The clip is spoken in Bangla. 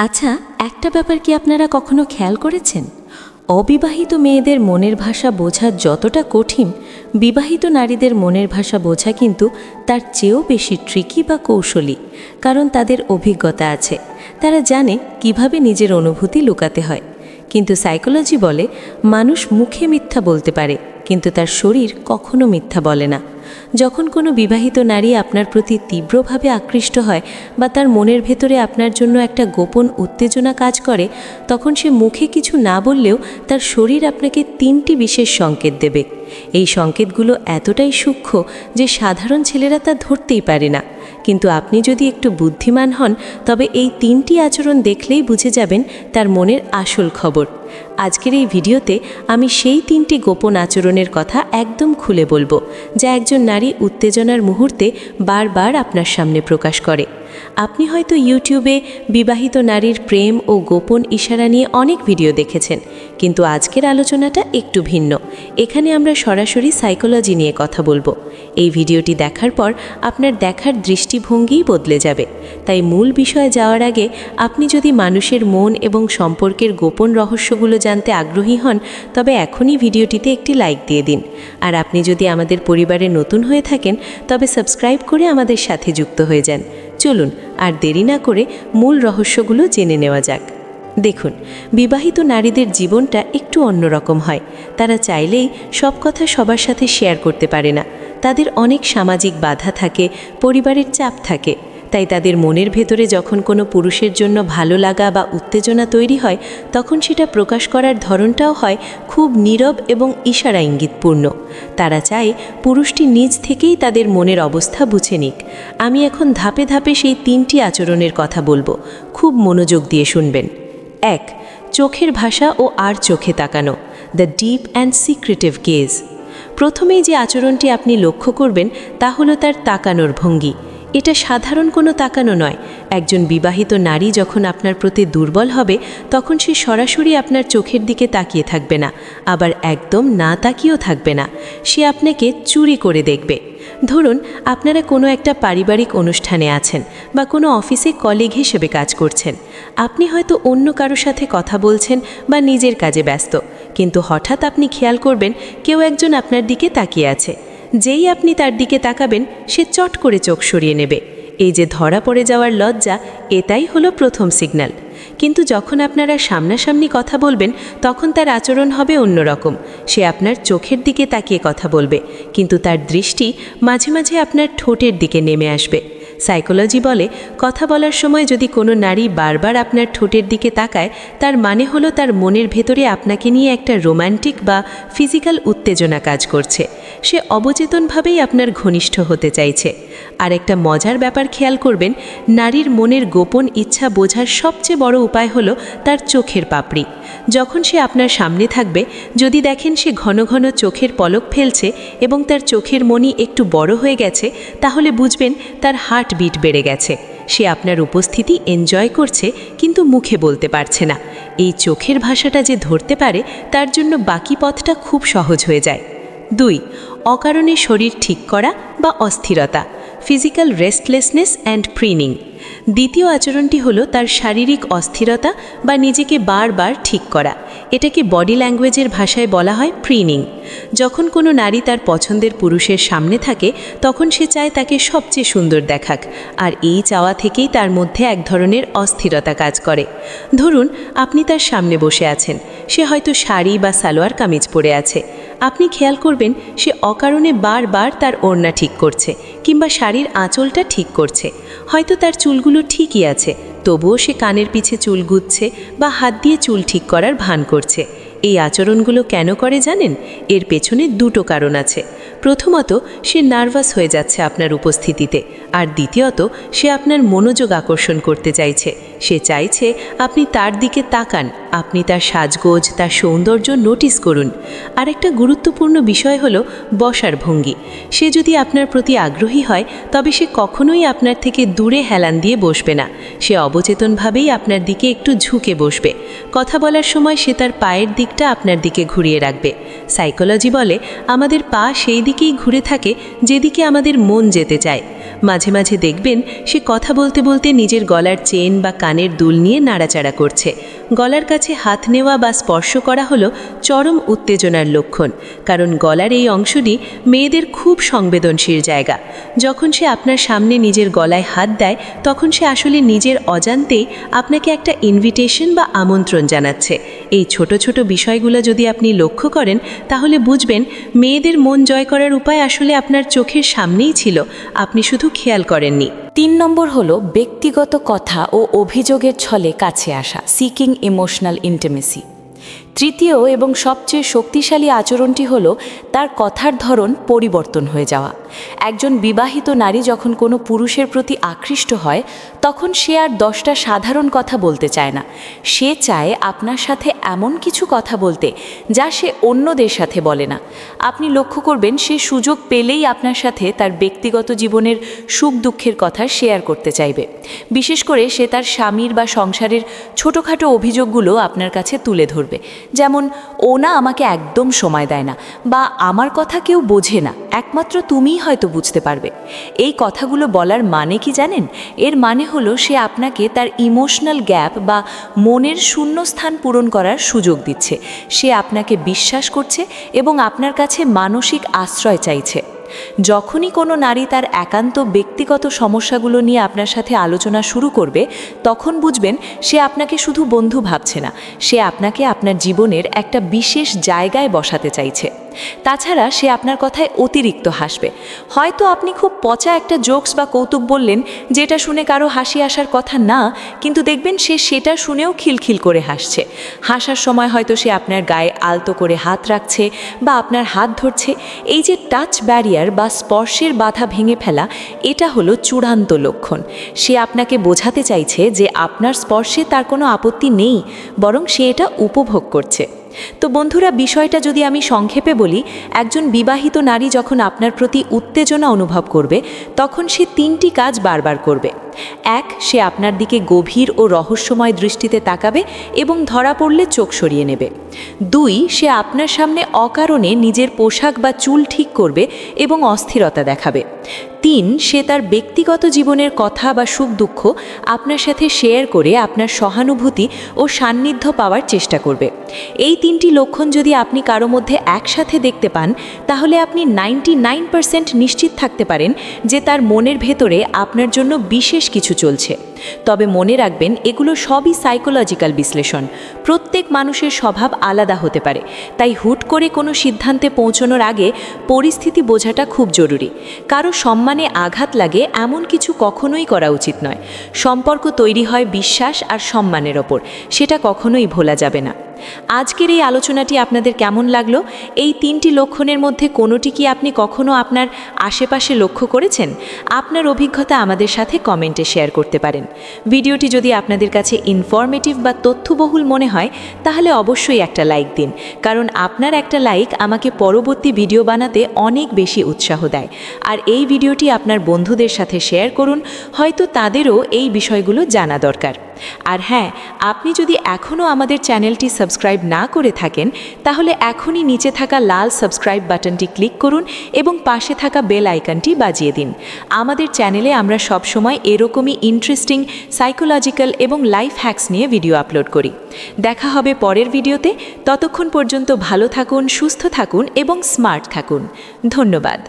আচ্ছা, একটা ব্যাপার কি আপনারা কখনো খেয়াল করেছেন? অবিবাহিত মেয়েদের মনের ভাষা বোঝা যতটা কঠিন, বিবাহিত নারীদের মনের ভাষা বোঝা কিন্তু তার চেয়েও বেশি ট্রিকি বা কৌশলী। কারণ তাদের অভিজ্ঞতা আছে, তারা জানে কিভাবে নিজের অনুভূতি লুকাতে হয়। কিন্তু সাইকোলজি বলে মানুষ মুখে মিথ্যা বলতে পারে, কিন্তু তার শরীর কখনো মিথ্যা বলে না। যখন কোনো বিবাহিত নারী আপনার প্রতি তীব্রভাবে আকৃষ্ট হয় বা তার মনের ভেতরে আপনার জন্য একটা গোপন উত্তেজনা কাজ করে, তখন সে মুখে কিছু না বললেও তার শরীর আপনাকে 3টি বিশেষ সংকেত দেবে। এই সংকেতগুলো এতটাই সূক্ষ্ম যে সাধারণ ছেলেরা তা ধরতেই পারে না। কিন্তু আপনি যদি একটু বুদ্ধিমান হন, তবে এই 3টি আচরণ দেখলেই বুঝে যাবেন তার মনের আসল খবর। আজকের এই ভিডিওতে আমি সেই 3টি গোপন আচরণের কথা একদম খুলে বলবো, যা একজন নারী উত্তেজনার মুহূর্তে বারবার আপনার সামনে প্রকাশ করে। আপনি হয়তো ইউটিউবে বিবাহিত নারীর প্রেম ও গোপন ইশারা নিয়ে অনেক ভিডিও দেখেছেন, কিন্তু আজকের আলোচনাটা একটু ভিন্ন। এখানে আমরা সরাসরি সাইকোলজি নিয়ে কথা বলবো। এই ভিডিওটি দেখার পর আপনার দেখার দৃষ্টিভঙ্গিই বদলে যাবে। তাই মূল বিষয়ে যাওয়ার আগে আপনি যদি মানুষের মন এবং সম্পর্কের গোপন রহস্যগুলো জানতে আগ্রহী হন, তবে এখনই ভিডিওটিতে একটি লাইক দিয়ে দিন। আর আপনি যদি আমাদের পরিবারে নতুন হয়ে থাকেন, তবে সাবস্ক্রাইব করে আমাদের সাথে যুক্ত হয়ে যান। চলুন আর দেরি না করে মূল রহস্যগুলো জেনে নেওয়া যাক। দেখুন, বিবাহিত নারীদের জীবনটা একটু অন্যরকম হয়। তারা চাইলেই সব কথা সবার সাথে শেয়ার করতে পারে না। তাদের অনেক সামাজিক বাধা থাকে, পরিবারের চাপ থাকে। তাই তাদের মনের ভেতরে যখন কোনো পুরুষের জন্য ভালো লাগা বা উত্তেজনা তৈরি হয়, তখন সেটা প্রকাশ করার ধরনটাও হয় খুব নীরব এবং ইশারা ইঙ্গিতপূর্ণ। তারা চায় পুরুষটি নিজ থেকেই তাদের মনের অবস্থা বুঝে নিক। আমি এখন ধাপে ধাপে সেই 3টি আচরণের কথা বলবো, খুব মনোযোগ দিয়ে শুনবেন। 1. চোখের ভাষা ও আর চোখে তাকানো, the deep and secretive gauge. প্রথমেই যে আচরণটি আপনি লক্ষ্য করবেন তা হলো তার তাকানোর ভঙ্গি। এটা সাধারণ কোনো তাকানো নয়। একজন বিবাহিত নারী যখন আপনার প্রতি দুর্বল হবে, তখন সে সরাসরি আপনার চোখের দিকে তাকিয়ে থাকবে না, আবার একদম না তাকিয়েও থাকবে না। সে আপনাকে চুরি করে দেখবে। ধরুন, আপনারা কোনো একটা পারিবারিক অনুষ্ঠানে আছেন বা কোনো অফিসে কলিগ হিসেবে কাজ করছেন। আপনি হয়তো অন্য কারো সাথে কথা বলছেন বা নিজের কাজে ব্যস্ত, কিন্তু হঠাৎ আপনি খেয়াল করবেন কেউ একজন আপনার দিকে তাকিয়ে আছে। যেই আপনি তার দিকে তাকাবেন, সে চট করে চোখ সরিয়ে নেবে। এই যে ধরা পড়ে যাওয়ার লজ্জা, এটাই হলো প্রথম সিগন্যাল। কিন্তু যখন আপনারা সামনাসামনি কথা বলবেন, তখন তার আচরণ হবে অন্যরকম। সে আপনার চোখের দিকে তাকিয়ে কথা বলবে, কিন্তু তার দৃষ্টি মাঝে মাঝে আপনার ঠোঁটের দিকে নেমে আসবে। সাইকোলজি বলে, কথা বলার সময় যদি কোনো নারী বারবার আপনার ঠোঁটের দিকে তাকায়, তার মানে হলো তার মনের ভেতরে আপনাকে নিয়ে একটা রোম্যান্টিক বা ফিজিক্যাল উত্তেজনা কাজ করছে। সে অবচেতনভাবেই আপনার ঘনিষ্ঠ হতে চাইছে। আর একটা মজার ব্যাপার খেয়াল করবেন, নারীর মনের গোপন ইচ্ছা বোঝার সবচেয়ে বড় উপায় হলো তার চোখের পাপড়ি। যখন সে আপনার সামনে থাকবে, যদি দেখেন সে ঘন ঘন চোখের পলক ফেলছে এবং তার চোখের মনি একটু বড় হয়ে গেছে, তাহলে বুঝবেন তার হার্টবিট বেড়ে গেছে। সে আপনার উপস্থিতি এনজয় করছে, কিন্তু মুখে বলতে পারছে না। এই চোখের ভাষাটা যে ধরতে পারে, তার জন্য বাকি পথটা খুব সহজ হয়ে যায়। 2. অকারণে শরীর ঠিক করা বা অস্থিরতা, ফিজিক্যাল রেস্টলেসনেস অ্যান্ড প্রিনিং। দ্বিতীয় আচরণটি হলো তার শারীরিক অস্থিরতা বা নিজেকে বারবার ঠিক করা। এটাকে বডি ল্যাঙ্গুয়েজের ভাষায় বলা হয় প্রিনিং। যখন কোনো নারী তার পছন্দের পুরুষের সামনে থাকে, তখন সে চায় তাকে সবচেয়ে সুন্দর দেখাক, আর এই চাওয়া থেকেই তার মধ্যে এক ধরনের অস্থিরতা কাজ করে। ধরুন, আপনি তার সামনে বসে আছেন। সে হয়তো শাড়ি বা সালোয়ার কামিজ পরে আছে। আপনি খেয়াল করবেন সে অকারণে বারবার তার ওড়না ঠিক করছে কিংবা শাড়ির আঁচলটা ঠিক করছে। হয়তো তার চুলগুলো ঠিকই আছে, তবুও সে কানের পিছে চুল গুঁজছে বা হাত দিয়ে চুল ঠিক করার ভান করছে। এই আচরণগুলো কেন করে জানেন? এর পেছনে 2টো কারণ আছে। প্রথমত, সে নার্ভাস হয়ে যাচ্ছে আপনার উপস্থিতিতে, আর দ্বিতীয়ত, সে আপনার মনোযোগ আকর্ষণ করতে চাইছে। সে চাইছে আপনি তার দিকে তাকান, আপনি তার সাজগোজ, তার সৌন্দর্য নোটিস করুন। আরেকটা গুরুত্বপূর্ণ বিষয় হলো বসার ভঙ্গি। সে যদি আপনার প্রতি আগ্রহী হয়, তবে সে কখনোই আপনার থেকে দূরে হেলান দিয়ে বসবে না। সে অবচেতনভাবেই আপনার দিকে একটু ঝুঁকে বসবে। কথা বলার সময় সে তার পায়ের দিকটা আপনার দিকে ঘুরিয়ে রাখবে। সাইকোলজি বলে, আমাদের পা সেই দিকেই ঘুরে থাকে যেদিকে আমাদের মন যেতে চায়। মাঝে মাঝে দেখবেন সে কথা বলতে বলতে নিজের গলার চেন বা কানের দুল নিয়ে নাড়াচাড়া করছে। গলার কাছে হাত নেওয়া বা স্পর্শ করা হলো চরম উত্তেজনার লক্ষণ, কারণ গলার এই অংশটি মেয়েদের খুব সংবেদনশীল জায়গা। যখন সে আপনার সামনে নিজের গলায় হাত দেয় তখন সে আসলে নিজের অজান্তেই আপনাকে একটা ইনভিটেশন বা আমন্ত্রণ জানাচ্ছে। এই ছোট ছোট বিষয়গুলো যদি আপনি লক্ষ্য করেন তাহলে বুঝবেন মেয়েদের মন জয় করার উপায় আসলে আপনার চোখের সামনেই ছিল, আপনি শুধু খেয়াল করেননি। 3 নম্বর হলো ব্যক্তিগত কথা ও অভিযোগের ছলে কাছে আসা, সিকিং ইমোশনাল ইন্টিমেসি। তৃতীয় এবং সবচেয়ে শক্তিশালী আচরণটি হলো তার কথার ধরন পরিবর্তন হয়ে যাওয়া। একজন বিবাহিত নারী যখন কোনো পুরুষের প্রতি আকৃষ্ট হয় তখন সে আর 10টা সাধারণ কথা বলতে চায় না, সে চায় আপনার সাথে এমন কিছু কথা বলতে যা সে অন্যদের সাথে বলে না। আপনি লক্ষ্য করবেন সে সুযোগ পেলেই আপনার সাথে তার ব্যক্তিগত জীবনের সুখ দুঃখের কথা শেয়ার করতে চাইবে। বিশেষ করে সে তার স্বামীর বা সংসারের ছোটোখাটো অভিযোগগুলো আপনার কাছে তুলে ধরবে, যেমন ও না আমাকে একদম সময় দেয় না, বা আমার কথা কেউ বোঝে না, একমাত্র তুমিই হয়তো বুঝতে পারবে। এই কথাগুলো বলার মানে কি জানেন? এর মানে হলো সে আপনাকে তার ইমোশনাল গ্যাপ বা মনের শূন্যস্থান পূরণ করার সুযোগ দিচ্ছে। সে আপনাকে বিশ্বাস করছে এবং আপনার কাছে মানসিক আশ্রয় চাইছে। যখনই কোনো নারী তার একান্ত ব্যক্তিগত সমস্যাগুলো নিয়ে আপনার সাথে আলোচনা শুরু করবে তখন বুঝবেন সে আপনাকে শুধু বন্ধু ভাবছে না, সে আপনাকে আপনার জীবনের একটা বিশেষ জায়গায় বসাতে চাইছে। তাছাড়া সে আপনার কথায় অতিরিক্ত হাসবে। হয়তো আপনি খুব পচা একটা জোকস বা কৌতুক বললেন যেটা শুনে কারো হাসি আসার কথা না, কিন্তু দেখবেন সে সেটা শুনেও খিলখিল করে হাসছে। হাসার সময় হয়তো সে আপনার গায়ে আলতো করে হাত রাখছে বা আপনার হাত ধরছে। এই যে টাচ ব্যারিয়ার বা স্পর্শের বাধা ভেঙে ফেলা, এটা হলো চূড়ান্ত লক্ষণ। সে আপনাকে বোঝাতে চাইছে যে আপনার স্পর্শে তার কোনো আপত্তি নেই, বরং সে এটা উপভোগ করছে। তো বন্ধুরা, বিষয়টা যদি আমি সংক্ষেপে বলি, একজন বিবাহিত নারী যখন আপনার প্রতি উত্তেজনা অনুভব করবে তখন সে 3টি কাজ বারবার করবে। 1, সে আপনার দিকে গভীর ও রহস্যময় দৃষ্টিতে তাকাবে এবং ধরা পড়লে চোখ সরিয়ে নেবে। 2, সে আপনার সামনে অকারণে নিজের পোশাক বা চুল ঠিক করবে এবং অস্থিরতা দেখাবে। 3, সে তার ব্যক্তিগত জীবনের কথা বা সুখ দুঃখ আপনার সাথে শেয়ার করে আপনার সহানুভূতি ও সান্নিধ্য পাওয়ার চেষ্টা করবে। এই 3টি লক্ষণ যদি আপনি কারো মধ্যে একসাথে দেখতে পান তাহলে আপনি 99% নিশ্চিত থাকতে পারেন যে তার মনের ভেতরে আপনার জন্য বিশেষ কিছু চলছে। তবে মনে রাখবেন, এগুলো সবই সাইকোলজিক্যাল বিশ্লেষণ। প্রত্যেক মানুষের স্বভাব আলাদা হতে পারে, তাই হুট করে কোনো সিদ্ধান্তে পৌঁছানোর আগে পরিস্থিতি বোঝাটা খুব জরুরি। কারো সম্মানে আঘাত লাগে এমন কিছু কখনোই করা উচিত নয়। সম্পর্ক তৈরি হয় বিশ্বাস আর সম্মানের ওপর, সেটা কখনোই ভোলা যাবে না। আজকের এই আলোচনাটি আপনাদের কেমন লাগলো? এই 3টি লক্ষণের মধ্যে কোনোটি কি আপনি কখনো আপনার আশেপাশে লক্ষ্য করেছেন? আপনার অভিজ্ঞতা আমাদের সাথে কমেন্টে শেয়ার করতে পারেন। ভিডিওটি যদি আপনাদের কাছে ইনফরমেটিভ বা তথ্যবহুল মনে হয় তাহলে অবশ্যই একটা লাইক দিন, কারণ আপনার একটা লাইক আমাকে পরবর্তী ভিডিও বানাতে অনেক বেশি উৎসাহ দেয়। আর এই ভিডিওটি আপনার বন্ধুদের সাথে শেয়ার করুন, হয়তো তাদেরও এই বিষয়গুলো জানা দরকার। আর হ্যাঁ, আপনি যদি এখনও আমাদের চ্যানেলটি সাবস্ক্রাইব না করে থাকেন তাহলে এখনই নিচে থাকা লাল সাবস্ক্রাইব বাটনটি ক্লিক করুন এবং পাশে থাকা বেল আইকনটি বাজিয়ে দিন। আমাদের চ্যানেলে আমরা সবসময় এরকমই ইন্টারেস্টিং সাইকোলজিক্যাল এবং লাইফ হ্যাকস নিয়ে ভিডিও আপলোড করি। দেখা হবে পরের ভিডিওতে। ততক্ষণ পর্যন্ত ভালো থাকুন, সুস্থ থাকুন এবং স্মার্ট থাকুন। ধন্যবাদ।